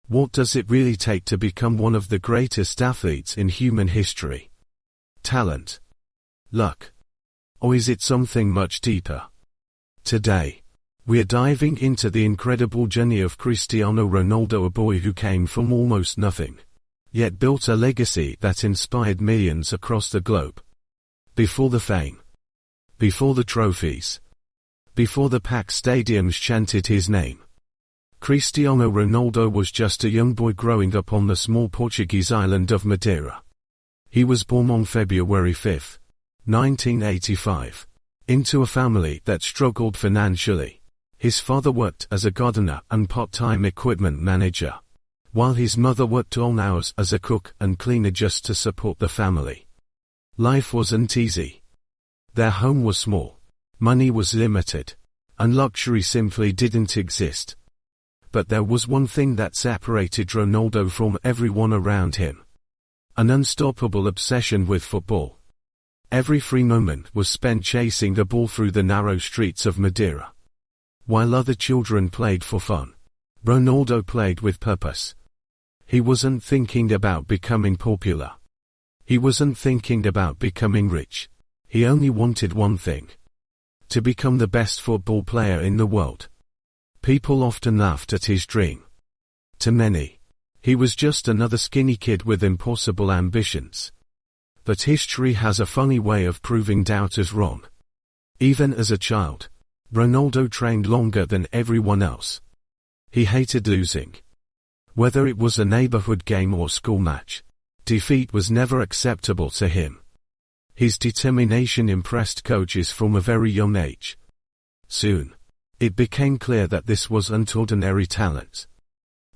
What does it really take to become one of the greatest athletes in human history? Talent? Luck? Or is it something much deeper? Today, we're diving into the incredible journey of Cristiano Ronaldo, a boy who came from almost nothing, yet built a legacy that inspired millions across the globe. Before the fame, before the trophies, before the packed stadiums chanted his name, Cristiano Ronaldo was just a young boy growing up on the small Portuguese island of Madeira. He was born on February 5, 1985, into a family that struggled financially. His father worked as a gardener and part-time equipment manager, while his mother worked all hours as a cook and cleaner just to support the family. Life wasn't easy. Their home was small, money was limited, and luxury simply didn't exist. But there was one thing that separated Ronaldo from everyone around him: an unstoppable obsession with football. Every free moment was spent chasing the ball through the narrow streets of Madeira. While other children played for fun, Ronaldo played with purpose. He wasn't thinking about becoming popular. He wasn't thinking about becoming rich. He only wanted one thing: to become the best football player in the world. People often laughed at his dream. To many, he was just another skinny kid with impossible ambitions. But history has a funny way of proving doubters wrong. Even as a child, Ronaldo trained longer than everyone else. He hated losing. Whether it was a neighborhood game or school match, defeat was never acceptable to him. His determination impressed coaches from a very young age. Soon, it became clear that this wasn't ordinary talent.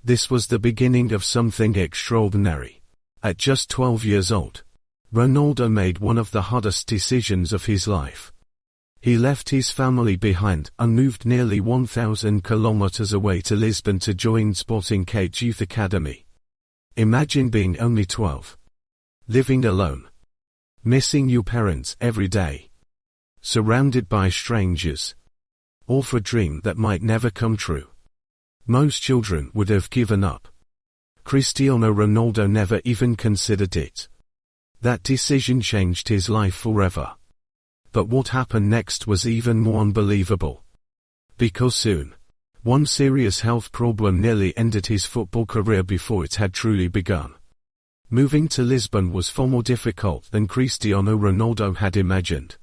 This was the beginning of something extraordinary. At just 12 years old, Ronaldo made one of the hardest decisions of his life. He left his family behind and moved nearly 1,000 kilometers away to Lisbon to join Sporting Kate's youth academy. Imagine being only 12. Living alone. Missing your parents every day. Surrounded by strangers. All for a dream that might never come true. Most children would have given up. Cristiano Ronaldo never even considered it. That decision changed his life forever. But what happened next was even more unbelievable. Because soon, one serious health problem nearly ended his football career before it had truly begun. Moving to Lisbon was far more difficult than Cristiano Ronaldo had imagined.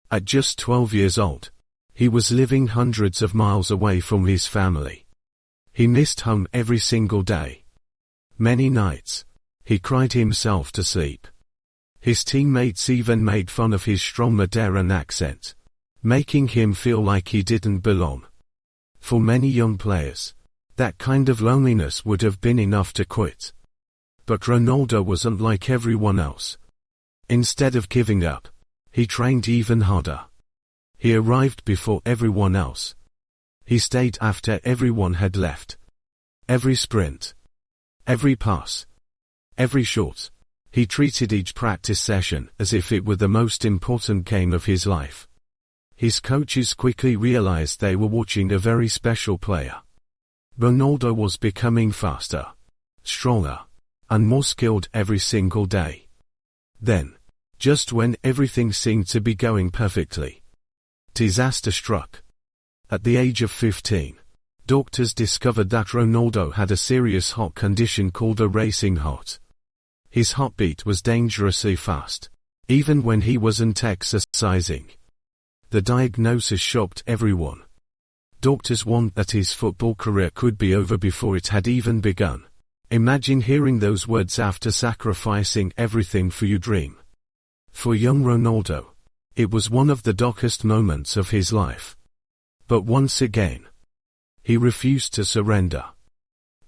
At just 12 years old, he was living hundreds of miles away from his family. He missed home every single day. Many nights, he cried himself to sleep. His teammates even made fun of his strong Madeiran accent, making him feel like he didn't belong. For many young players, that kind of loneliness would have been enough to quit. But Ronaldo wasn't like everyone else. Instead of giving up, he trained even harder. He arrived before everyone else. He stayed after everyone had left. Every sprint, every pass, every shot, he treated each practice session as if it were the most important game of his life. His coaches quickly realized they were watching a very special player. Ronaldo was becoming faster, stronger, and more skilled every single day. Then, just when everything seemed to be going perfectly, disaster struck. At the age of 15, doctors discovered that Ronaldo had a serious heart condition called a racing heart. His heartbeat was dangerously fast, even when he wasn't exercising. The diagnosis shocked everyone. Doctors warned that his football career could be over before it had even begun. Imagine hearing those words after sacrificing everything for your dream. For young Ronaldo, it was one of the darkest moments of his life. But once again, he refused to surrender.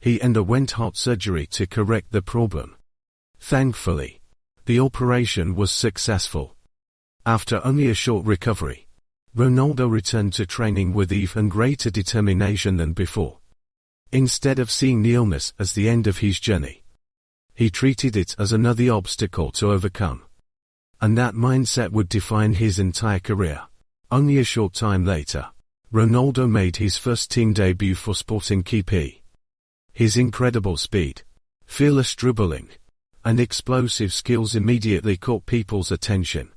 He underwent heart surgery to correct the problem. Thankfully, the operation was successful. After only a short recovery, Ronaldo returned to training with even greater determination than before. Instead of seeing the illness as the end of his journey, he treated it as another obstacle to overcome. And that mindset would define his entire career. Only a short time later, Ronaldo made his first team debut for Sporting KP. His incredible speed, fearless dribbling, and explosive skills immediately caught people's attention.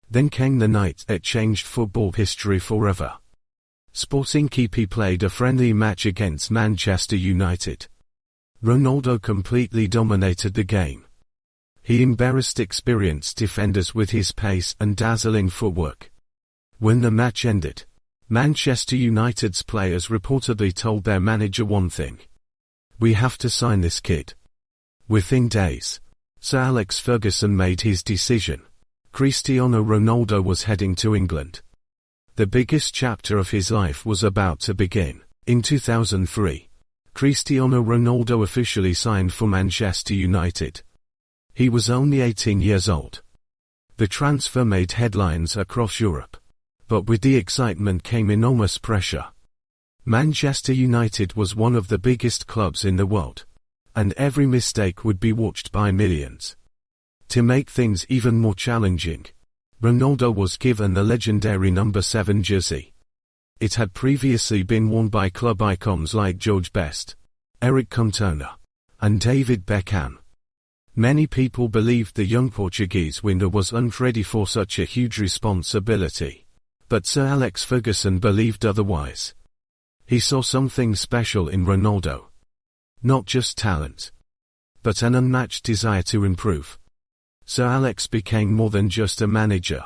Then came the night that changed football history forever. Sporting KP played a friendly match against Manchester United. Ronaldo completely dominated the game. He embarrassed experienced defenders with his pace and dazzling footwork. When the match ended, Manchester United's players reportedly told their manager one thing: "We have to sign this kid." Within days, Sir Alex Ferguson made his decision. Cristiano Ronaldo was heading to England. The biggest chapter of his life was about to begin. In 2003, Cristiano Ronaldo officially signed for Manchester United. He was only 18 years old. The transfer made headlines across Europe. But with the excitement came enormous pressure. Manchester United was one of the biggest clubs in the world, and every mistake would be watched by millions. To make things even more challenging, Ronaldo was given the legendary number 7 jersey. It had previously been worn by club icons like George Best, Eric Cantona, and David Beckham. Many people believed the young Portuguese winger was unready for such a huge responsibility. But Sir Alex Ferguson believed otherwise. He saw something special in Ronaldo. Not just talent, but an unmatched desire to improve. Sir Alex became more than just a manager.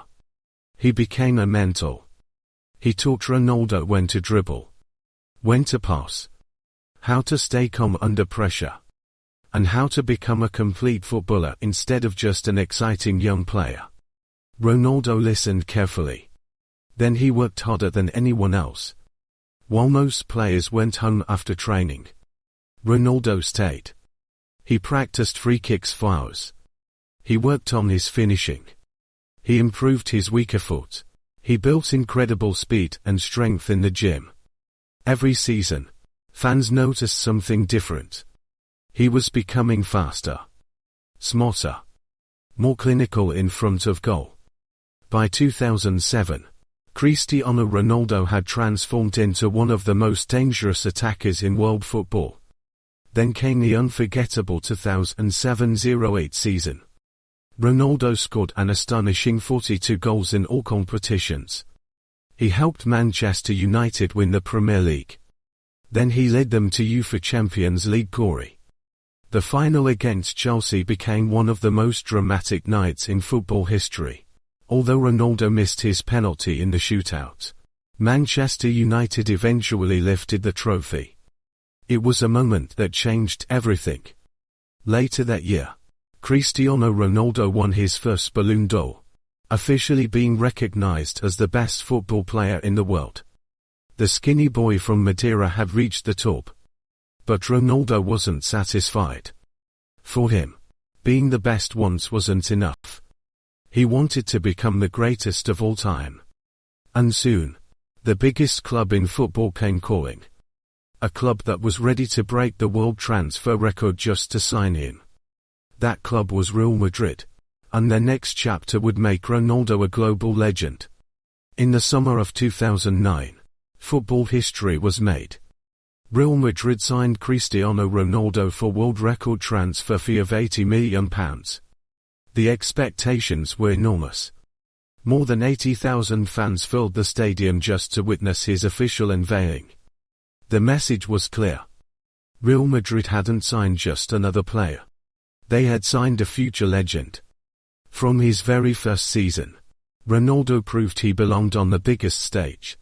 He became a mentor. He taught Ronaldo when to dribble, when to pass, how to stay calm under pressure, and how to become a complete footballer instead of just an exciting young player. Ronaldo listened carefully. Then he worked harder than anyone else. While most players went home after training, Ronaldo stayed. He practiced free kicks for hours. He worked on his finishing. He improved his weaker foot. He built incredible speed and strength in the gym. Every season, fans noticed something different. He was becoming faster, smarter, more clinical in front of goal. By 2007, Cristiano Ronaldo had transformed into one of the most dangerous attackers in world football. Then came the unforgettable 2007-08 season. Ronaldo scored an astonishing 42 goals in all competitions. He helped Manchester United win the Premier League. Then he led them to UEFA Champions League glory. The final against Chelsea became one of the most dramatic nights in football history. Although Ronaldo missed his penalty in the shootout, Manchester United eventually lifted the trophy. It was a moment that changed everything. Later that year, Cristiano Ronaldo won his first Ballon d'Or, officially being recognized as the best football player in the world. The skinny boy from Madeira had reached the top. But Ronaldo wasn't satisfied. For him, being the best once wasn't enough. He wanted to become the greatest of all time. And soon, the biggest club in football came calling. A club that was ready to break the world transfer record just to sign him. That club was Real Madrid, and their next chapter would make Ronaldo a global legend. In the summer of 2009, football history was made. Real Madrid signed Cristiano Ronaldo for world record transfer fee of £80 million. The expectations were enormous. More than 80,000 fans filled the stadium just to witness his official unveiling. The message was clear. Real Madrid hadn't signed just another player. They had signed a future legend. From his very first season, Ronaldo proved he belonged on the biggest stage.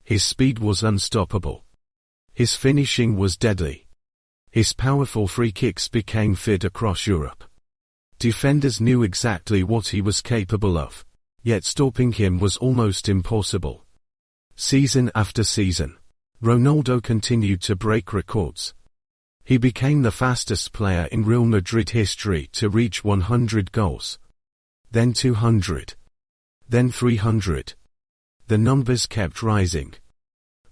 His speed was unstoppable. His finishing was deadly. His powerful free kicks became feared across Europe. Defenders knew exactly what he was capable of, yet stopping him was almost impossible. Season after season, Ronaldo continued to break records. He became the fastest player in Real Madrid history to reach 100 goals. Then 200. Then 300. The numbers kept rising.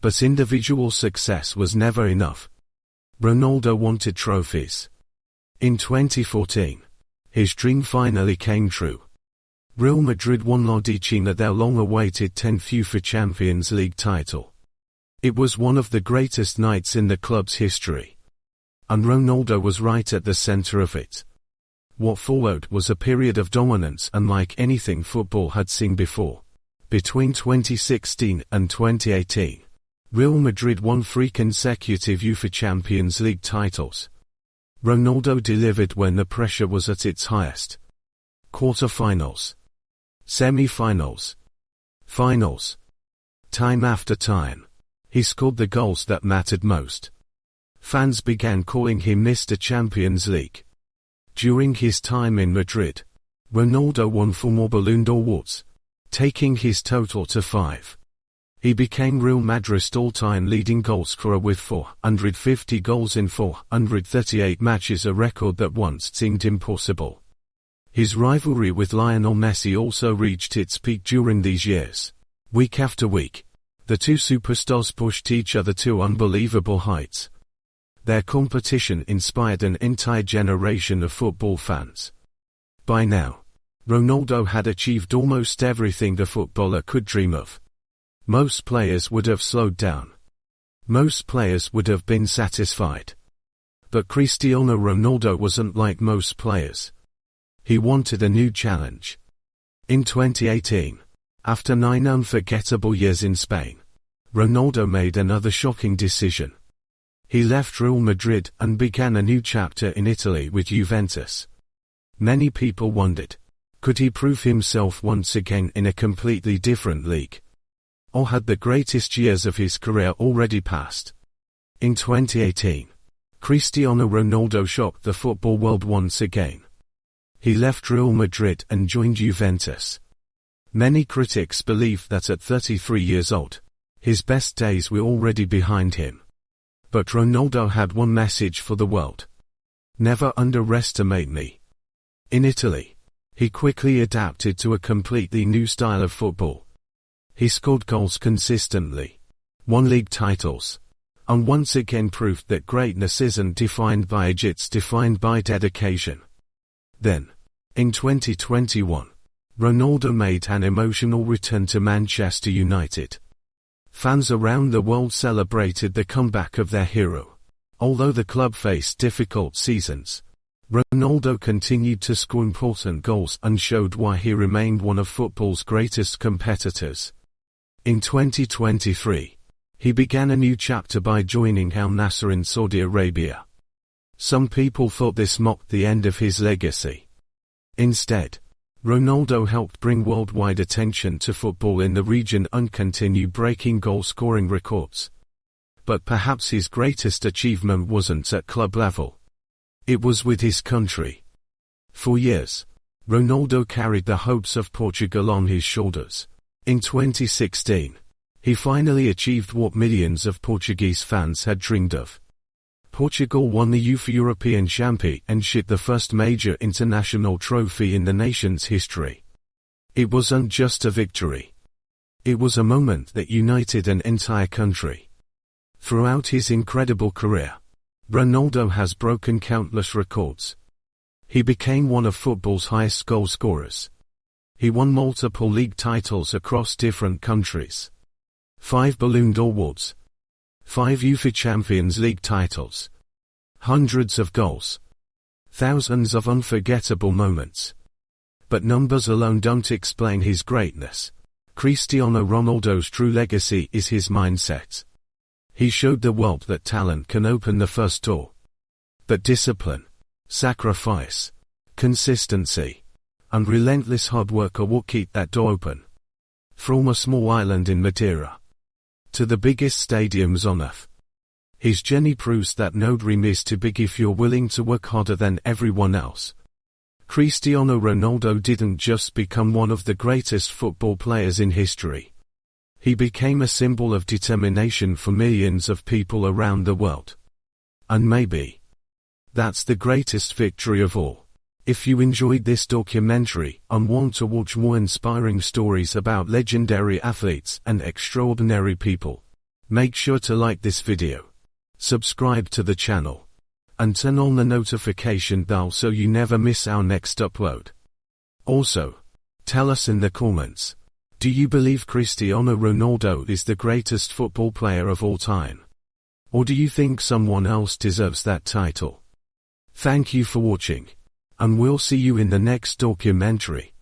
But individual success was never enough. Ronaldo wanted trophies. In 2014, his dream finally came true. Real Madrid won La Liga, their long-awaited 10th UEFA Champions League title. It was one of the greatest nights in the club's history. And Ronaldo was right at the center of it. What followed was a period of dominance unlike anything football had seen before. Between 2016 and 2018, Real Madrid won 3 consecutive UEFA Champions League titles. Ronaldo delivered when the pressure was at its highest. Quarter-finals, semi-finals, finals. Time after time, he scored the goals that mattered most. Fans began calling him Mr. Champions League. During his time in Madrid, Ronaldo won 4 more Ballon d'Or awards, taking his total to 5. He became Real Madrid's all-time leading goalscorer with 450 goals in 438 matches, a record that once seemed impossible. His rivalry with Lionel Messi also reached its peak during these years. Week after week, the two superstars pushed each other to unbelievable heights. Their competition inspired an entire generation of football fans. By now, Ronaldo had achieved almost everything the footballer could dream of. Most players would have slowed down. Most players would have been satisfied. But Cristiano Ronaldo wasn't like most players. He wanted a new challenge. In 2018, after 9 unforgettable years in Spain, Ronaldo made another shocking decision. He left Real Madrid and began a new chapter in Italy with Juventus. Many people wondered, could he prove himself once again in a completely different league? Or had the greatest years of his career already passed? In 2018, Cristiano Ronaldo shocked the football world once again. He left Real Madrid and joined Juventus. Many critics believe that at 33 years old, his best days were already behind him. But Ronaldo had one message for the world. Never underestimate me. In Italy, he quickly adapted to a completely new style of football. He scored goals consistently, won league titles, and once again proved that greatness isn't defined by age, it's defined by dedication. Then, in 2021, Ronaldo made an emotional return to Manchester United. Fans around the world celebrated the comeback of their hero. Although the club faced difficult seasons, Ronaldo continued to score important goals and showed why he remained one of football's greatest competitors. In 2023, he began a new chapter by joining Al Nassr in Saudi Arabia. Some people thought this mocked the end of his legacy. Instead, Ronaldo helped bring worldwide attention to football in the region and continue breaking goal-scoring records. But perhaps his greatest achievement wasn't at club level. It was with his country. For years, Ronaldo carried the hopes of Portugal on his shoulders. In 2016, he finally achieved what millions of Portuguese fans had dreamed of. Portugal won the UEFA European Championship, the first major international trophy in the nation's history. It wasn't just a victory. It was a moment that united an entire country. Throughout his incredible career, Ronaldo has broken countless records. He became one of football's highest goal scorers. He won multiple league titles across different countries. 5 Ballon d'Or awards. 5 UEFA Champions League titles. Hundreds of goals. Thousands of unforgettable moments. But numbers alone don't explain his greatness. Cristiano Ronaldo's true legacy is his mindset. He showed the world that talent can open the first door. But discipline, sacrifice, consistency, and relentless hard work are what keep that door open. From a small island in Madeira to the biggest stadiums on earth, his journey proves that no dream is too big if you're willing to work harder than everyone else. Cristiano Ronaldo didn't just become one of the greatest football players in history. He became a symbol of determination for millions of people around the world. And maybe that's the greatest victory of all. If you enjoyed this documentary and want to watch more inspiring stories about legendary athletes and extraordinary people, make sure to like this video, subscribe to the channel, and turn on the notification bell so you never miss our next upload. Also, tell us in the comments, do you believe Cristiano Ronaldo is the greatest football player of all time? Or do you think someone else deserves that title? Thank you for watching, and we'll see you in the next documentary.